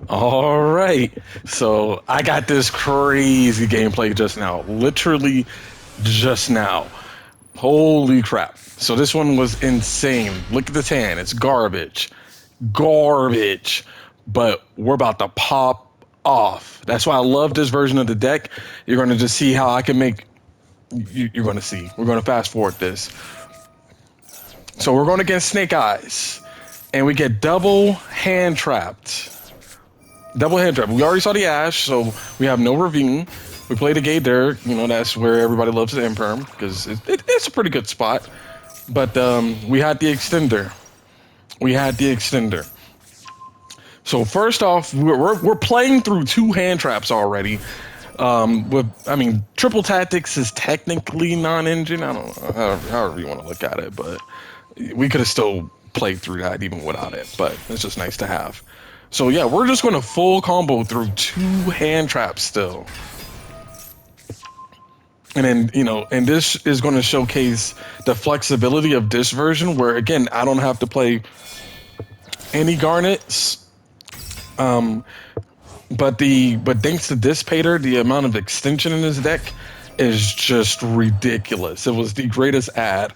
All right. So I got this crazy gameplay just now. Literally just now. Holy crap. So this one was insane. Look at this hand. It's garbage. Garbage. But we're about to pop off. That's why I love this version of the deck. You're going to just see how I can make. You're going to see. We're going to fast forward this. So we're going against Snake Eyes. And we get double hand trapped. Double hand trap. We already saw the Ash, so we have no Ravine. We played the Gay Dirt. You know, that's where everybody loves the Imperm because it's a pretty good spot. But we had the Extender. We had the Extender. So first off, we're playing through two hand traps already. Triple Tactics is technically non-engine. I don't know, however you want to look at it, but we could have still played through that even without it. But it's just nice to have. So yeah, we're just going to full combo through two hand traps still. And then, and this is going to showcase the flexibility of this version where, again, I don't have to play any garnets. But thanks to Dissipator, the amount of extension in this deck is just ridiculous. It was the greatest add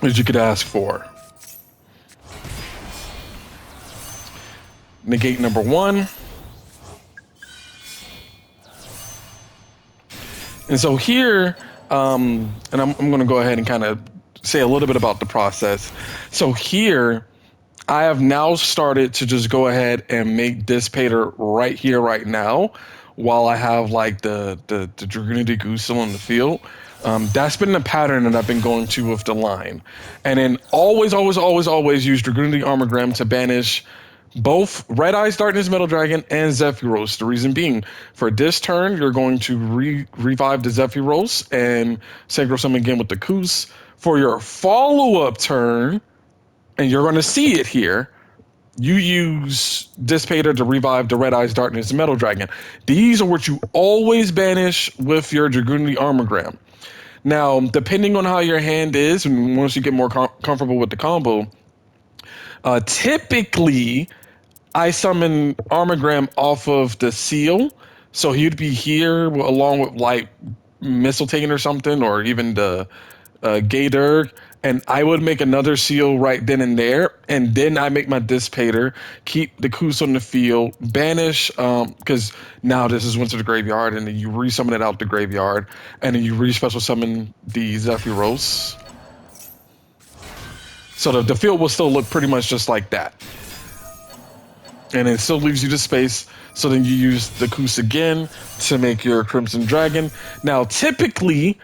as you could ask for. Negate number one. And so here, and I'm going to go ahead and kind of say a little bit about the process. So here, I have now started to just go ahead and make Dissipator right here, right now, while I have like the Dragunity Goose still in the field. That's been the pattern that I've been going to with the line. And then always use Dragunity Armogram to banish both Red Eyes Darkness Metal Dragon and Zephyros. The reason being, for this turn, you're going to revive the Zephyros and Synchro Summon again with the Koos. For your follow-up turn, and you're going to see it here, you use Dissipator to revive the Red Eyes Darkness Metal Dragon. These are what you always banish with your Dragunity Armogram. Now, depending on how your hand is, and once you get more comfortable with the combo, typically, I summon Armogram off of the seal, so he'd be here along with like Mistletoe or something, or even the Gator, and I would make another seal right then and there, and then I make my Dissipator, keep the Koos on the field, banish, because now this is went to the graveyard, and then you resummon it out the graveyard, and then you re-special summon the Zephyros. So the field will still look pretty much just like that. And it still leaves you the space, so then you use the Koos again to make your Crimson Dragon. Now, typically,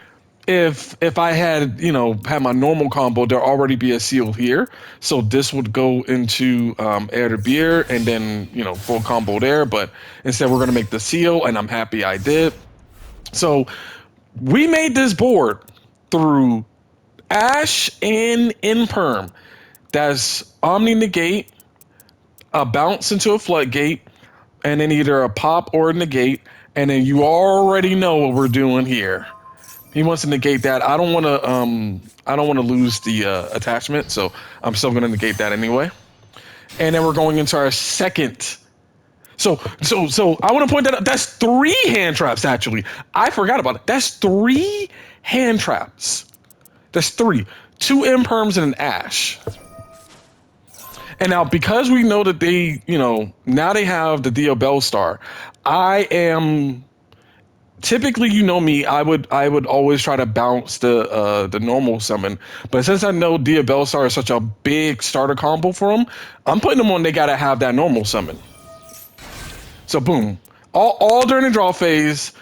if I had, had my normal combo, there'd already be a seal here. So this would go into Air to Beer and then, full combo there. But instead, we're going to make the seal, and I'm happy I did. So we made this board through Ash and Imperm. That's Omni Negate, a bounce into a floodgate, and then either a pop or a negate, and then you already know what we're doing here. He wants to negate that. I don't want to lose the attachment, so I'm still going to negate that anyway. And then we're going into our second. So I want to point that out. That's 3 hand traps actually. I forgot about it. That's 3 hand traps. That's 3. 2 Imperms and an Ash. And now, because we know that they, now they have the Dio Bellstar, I am typically, me, I would always try to bounce the normal summon. But since I know Dio Bellstar is such a big starter combo for them, I'm putting them on. They gotta have that normal summon. So boom, all during the draw phase.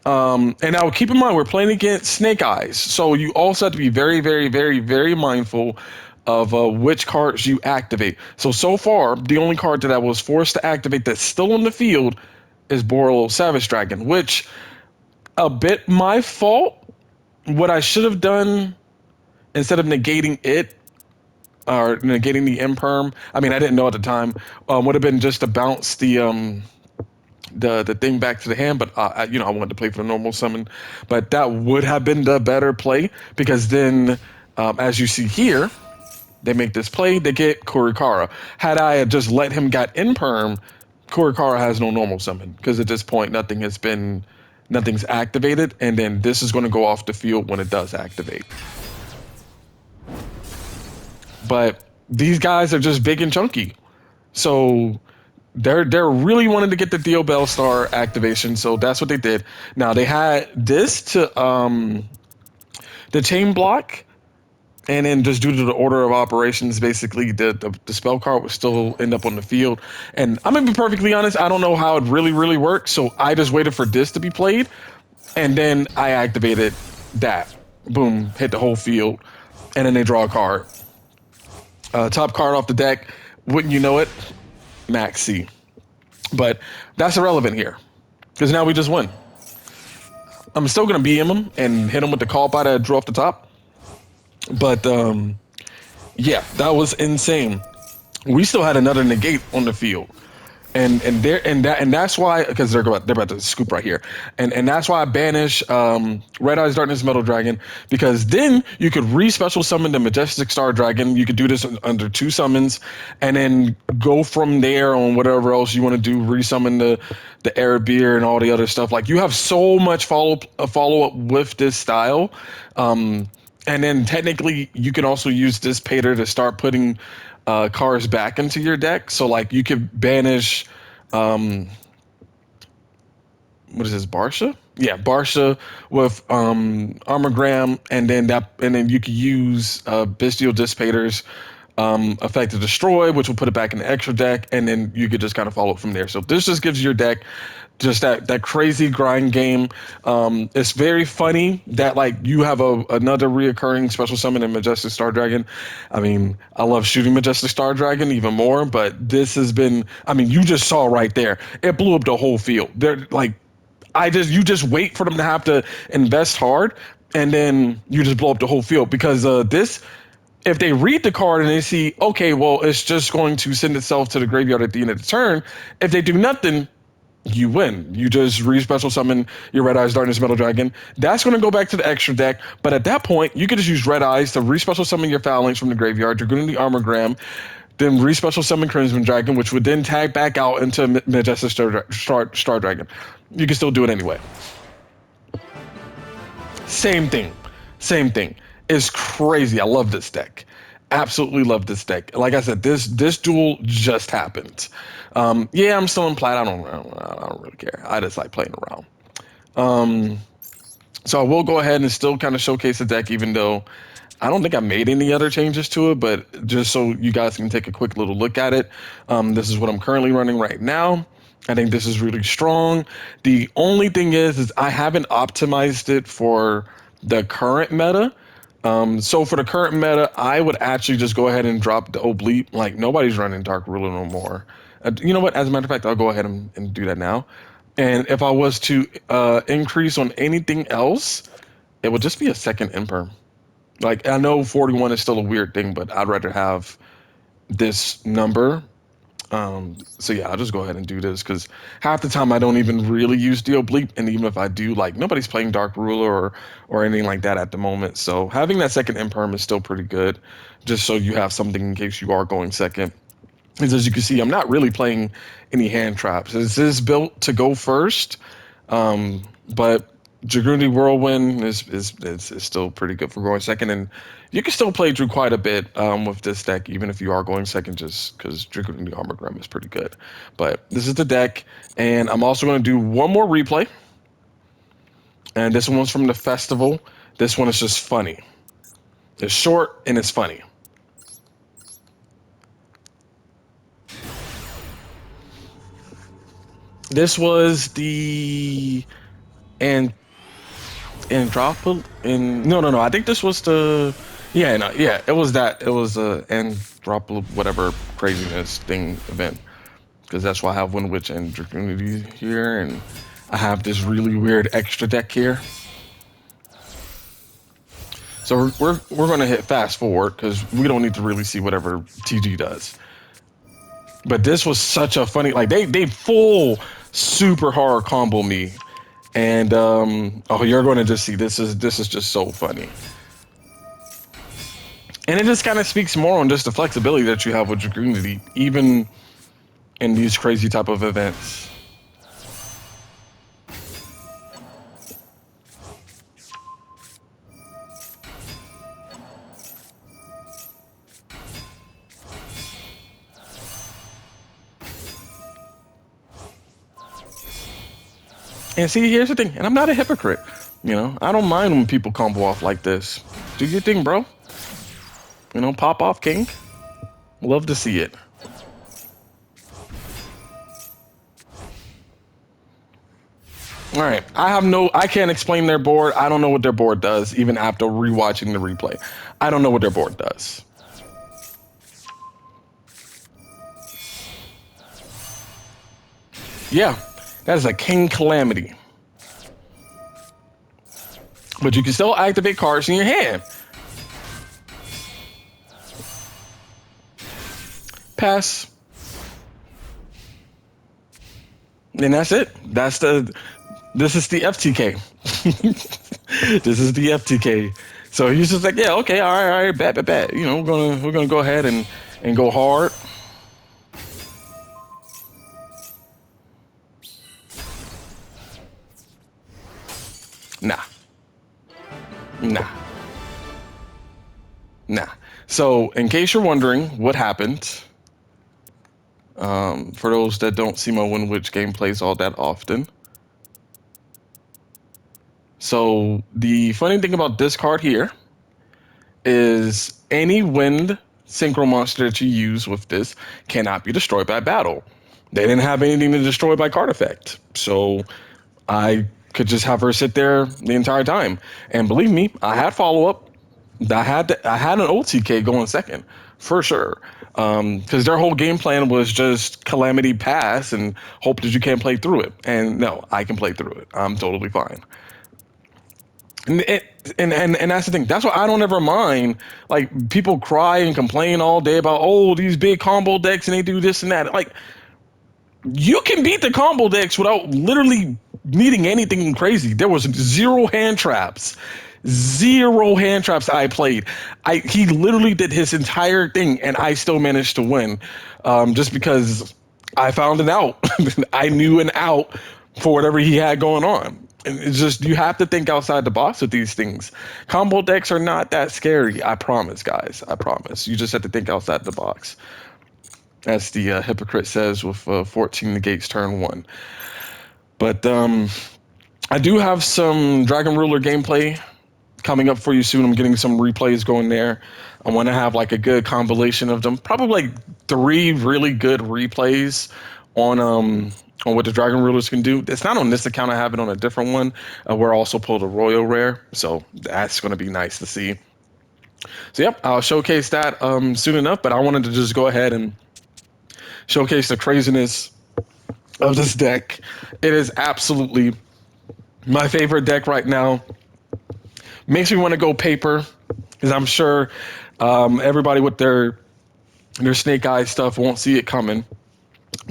And now keep in mind we're playing against Snake Eyes, so you also have to be very, very, very, very mindful of which cards you activate. So far, the only card that I was forced to activate that's still on the field is Boral Savage Dragon, which a bit my fault. What I should have done, instead of negating it or negating the Imperm, I didn't know at the time, would have been just to bounce the thing back to the hand, but I wanted to play for the normal summon. But that would have been the better play, because then, as you see here, they make this play, they get Kurikara. Had I just let him get Imperm, Kurikara has no normal summon because at this point nothing's activated, and then this is going to go off the field when it does activate. But these guys are just big and chunky, so they're really wanting to get the Theo Bellstar activation, so that's what they did. Now they had this to the chain block, and then just due to the order of operations, basically the spell card would still end up on the field. And I'm gonna be perfectly honest, I don't know how it really works, so I just waited for this to be played, and then I activated that. Boom, hit the whole field, and then they draw a card. Top card off the deck, wouldn't you know it, Max C. But that's irrelevant here, because now we just win. I'm still going to BM him and hit him with the call by that I drew off the top. But yeah, that was insane. We still had another negate on the field. And that's why, because they're about to scoop right here, and that's why I banish Red Eyes Darkness Metal Dragon, because then you could re-special summon the Majestic Star Dragon. You could do this under 2 summons, and then go from there on whatever else you want to do. Re-summon the Air and all the other stuff. Like, you have so much follow up with this style, and then technically you can also use this Pater to start putting cards back into your deck. So like you could banish what is this, Barsha? Yeah, Barsha with Armogram, and then you could use Bestial Dissipators effect to destroy, which will put it back in the extra deck, and then you could just kind of follow it from there. So this just gives your deck just that crazy grind game. It's very funny that like you have another reoccurring special summon in Majestic Star Dragon. I mean, I love shooting Majestic Star Dragon even more, but this has been, I mean, you just saw right there, it blew up the whole field. They're like, you just wait for them to have to invest hard, and then you just blow up the whole field, because this, if they read the card and they see, okay, well, it's just going to send itself to the graveyard at the end of the turn. If they do nothing, you win. You just re-special summon your Red Eyes Darkness Metal Dragon. That's going to go back to the extra deck, but at that point, you could just use Red Eyes to re-special summon your Phalanx from the graveyard, Dragunity Armogram, then re-special summon Crimson Dragon, which would then tag back out into Majestic Star Dragon. You can still do it anyway. Same thing. It's crazy. I love this deck. Absolutely love this deck. Like I said, this duel just happened. Yeah, I'm still in plat. I don't really care. I just like playing around. So I will go ahead and still kind of showcase the deck, even though I don't think I made any other changes to it, but just so you guys can take a quick little look at it. This is what I'm currently running right now. I think this is really strong. The only thing is I haven't optimized it for the current meta. So for the current meta, I would actually just go ahead and drop the Oblique. Like, nobody's running Dark Ruler no more. You know what? As a matter of fact, I'll go ahead and do that now. And if I was to increase on anything else, it would just be a second Imperm. Like, I know 41 is still a weird thing, but I'd rather have this number. So yeah, I'll just go ahead and do this, because half the time I don't even really use the Oblique, and even if I do, like, nobody's playing Dark Ruler or anything like that at the moment. So having that second Imperm is still pretty good, just so you have something in case you are going second. And as you can see, I'm not really playing any hand traps. This is built to go first, but Dragunity Whirlwind is still pretty good for going second, and you can still play Drew quite a bit with this deck, even if you are going second, just because Dragunity Armogram is pretty good. But this is the deck, and I'm also going to do one more replay, and this one's from the festival. This one is just funny. It's short and it's funny. This was the Andropol in no. I think this was the it was that. It was Andropol whatever craziness thing event, because that's why I have Wind Witch and Dragunity here, and I have this really weird extra deck here. So we're gonna hit fast forward, because we don't need to really see whatever TG does. But this was such a funny, like, they full super hard combo me. And oh, you're going to just see, this is just so funny. And it just kind of speaks more on just the flexibility that you have with Dragunity, even in these crazy type of events. And see, here's the thing, and I'm not a hypocrite. I don't mind when people combo off like this. Do your thing, bro. Pop off, king. Love to see it. All right, I can't explain their board. I don't know what their board does, even after rewatching the replay. I don't know what their board does. Yeah, that is a King Calamity. But you can still activate cards in your hand. Pass. And that's it. This is the FTK. This is the FTK. So he's just like, yeah, okay, all right, bet. We're gonna go ahead and go hard. Nah. So in case you're wondering what happened, for those that don't see my Win Witch gameplays all that often. So the funny thing about this card here is any wind synchro monster that you use with this cannot be destroyed by battle. They didn't have anything to destroy by card effect. So I could just have her sit there the entire time. And believe me, I had follow-up. I had an OTK going second, for sure. Because their whole game plan was just Calamity pass and hope that you can't play through it. And no, I can play through it. I'm totally fine. And that's the thing. That's why I don't ever mind. Like, people cry and complain all day about, oh, these big combo decks and they do this and that. Like, you can beat the combo decks without literally needing anything crazy. There was zero hand traps. Zero hand traps I played. He literally did his entire thing, and I still managed to win, just because I found an out. I knew an out for whatever he had going on. And it's just, you have to think outside the box with these things. Combo decks are not that scary. I promise, guys. I promise. You just have to think outside the box. As the hypocrite says with 14 negates turn 1. But I do have some Dragon Ruler gameplay coming up for you soon. I'm getting some replays going there. I want to have like a good compilation of them. Probably like 3 really good replays on what the Dragon Rulers can do. It's not on this account. I have it on a different one. We're also pulled a Royal Rare. So that's going to be nice to see. So yep, I'll showcase that soon enough. But I wanted to just go ahead and showcase the craziness of this deck. It is absolutely my favorite deck right now. Makes me want to go paper, because I'm sure everybody with their Snake Eye stuff won't see it coming.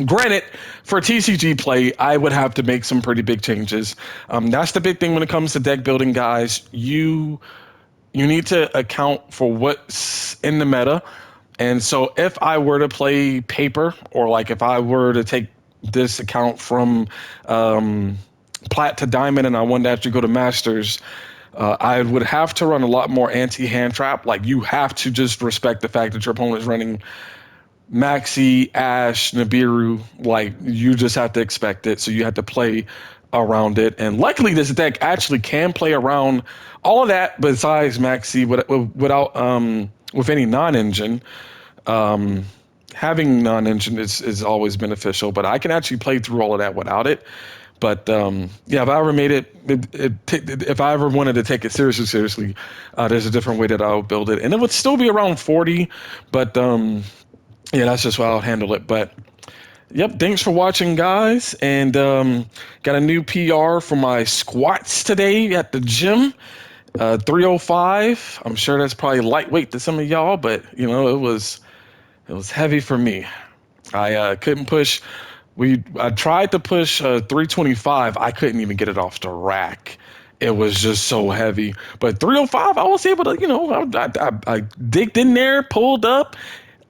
Granted, for TCG play, I would have to make some pretty big changes. That's the big thing when it comes to deck building, guys. You need to account for what's in the meta. And so if I were to play paper, or like if I were to take this account from plat to diamond and I wanted to actually go to masters, I would have to run a lot more anti-hand trap. Like, you have to just respect the fact that your opponent is running Maxi, Ash, Nibiru. Like, you just have to expect it. So you have to play around it. And luckily, this deck actually can play around all of that besides Maxi without with any non-engine. Having non-engine is always beneficial, but I can actually play through all of that without it. But yeah, if I ever made if I ever wanted to take it seriously, there's a different way that I would build it, and it would still be around 40. But yeah, that's just how I'll handle it. But yep, thanks for watching, guys, and got a new PR for my squats today at the gym. 305. I'm sure that's probably lightweight to some of y'all, but it was heavy for me. I couldn't push. I tried to push 325. I couldn't even get it off the rack. It was just so heavy. But 305, I was able to, I digged in there, pulled up.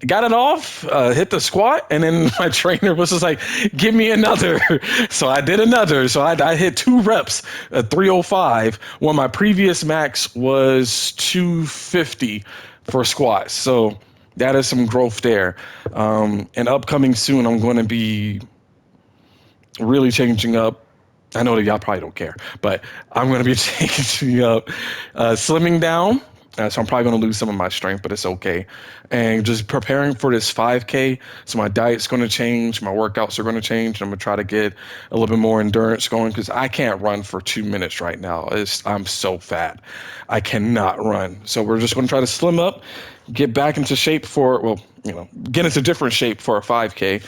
got it off, hit the squat, and then my trainer was just like, "Give me another." So I did another. So I hit 2 reps at 305 when my previous max was 250 for squats. So that is some growth there. And upcoming soon, I'm going to be really changing up. I know that y'all probably don't care, but I'm going to be changing up, slimming down. So I'm probably going to lose some of my strength, but it's okay. And just preparing for this 5K. So my diet's going to change. My workouts are going to change. I'm going to try to get a little bit more endurance going because I can't run for 2 minutes right now. I'm so fat. I cannot run. So we're just going to try to slim up, get back into shape get into different shape for a 5K.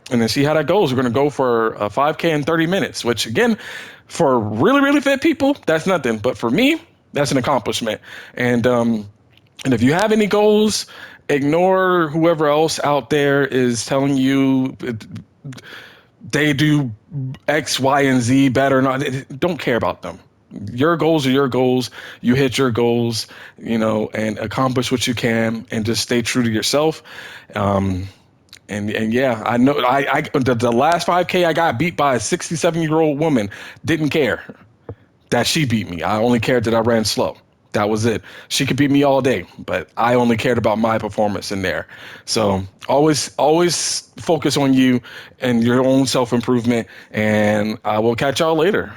And then see how that goes. We're going to go for a 5K in 30 minutes, which again, for really, really fit people, that's nothing. But for me, that's an accomplishment. And if you have any goals, ignore whoever else out there is telling you they do X, Y, and Z better. Not, don't care about them. Your goals are your goals. You hit your goals, and accomplish what you can, and just stay true to yourself. And yeah, I know the last 5K I got beat by a 67-year-old woman. Didn't care that she beat me. I only cared that I ran slow. That was it. She could beat me all day, but I only cared about my performance in there. So always focus on you and your own self-improvement, and I will catch y'all later.